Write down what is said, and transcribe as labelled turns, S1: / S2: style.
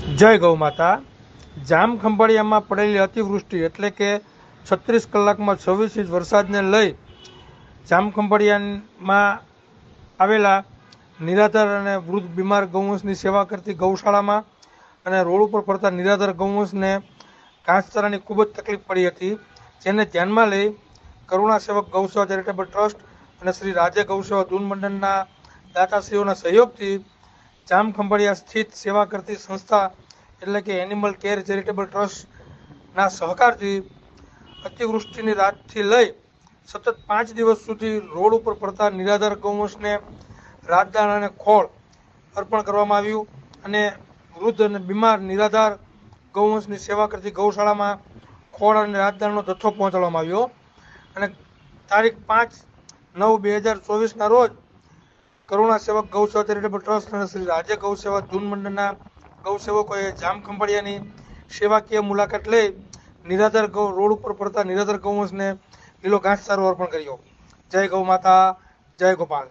S1: જય ગૌ માતા। જામખંભાળિયામાં પડેલી અતિવૃષ્ટિ એટલે કે 36 કલાકમાં 26 ઇંચ વરસાદને લઈ જામખંભાળિયામાં આવેલા નિરાધાર અને વૃદ્ધ બીમાર ગૌવંશની સેવા કરતી ગૌશાળામાં અને રોડ ઉપર પડતા નિરાધાર ગૌવંશને ઘાસચારાની ખૂબ જ તકલીફ પડી હતી, જેને ધ્યાનમાં લઈ કરુણા સેવક ગૌસેવા ચેરિટેબલ ટ્રસ્ટ અને શ્રી રાજ્ય ગૌસેવા જૂન મંડળના દાતાશ્રીઓના સહયોગથી જામખંભાળિયા સ્થિત સેવા કરતી સંસ્થા એટલે કે એનિમલ કેર ચેરિટેબલ ટ્રસ્ટના સહકારથી અતિવૃષ્ટિની રાતથી લઈ સતત 5 દિવસ સુધી રોડ ઉપર પડતા નિરાધાર ગૌવંશને રાજદાણા અને ખોળ અર્પણ કરવામાં આવ્યું અને વૃદ્ધ અને બીમાર નિરાધાર ગૌવંશની સેવા કરતી ગૌશાળામાં ખોળ અને રાજદાણાનો જથ્થો પહોંચાડવામાં આવ્યો અને તારીખ 5/9/2024ના રોજ કરુણા સેવક ગૌસેવા ચેરિટેબલ ટ્રસ્ટ અને શ્રી રાજ્ય ગૌસેવા જૂન મંડળના ગૌસેવકોએ જામખંભાળિયાની સેવાકીય મુલાકાત લઈ નિરાધાર રોડ ઉપર પડતા નિરાધાર ગૌવંશને લીલો ઘાસચારો અર્પણ કર્યો। જય ગૌ માતા, જય ગોપાલ।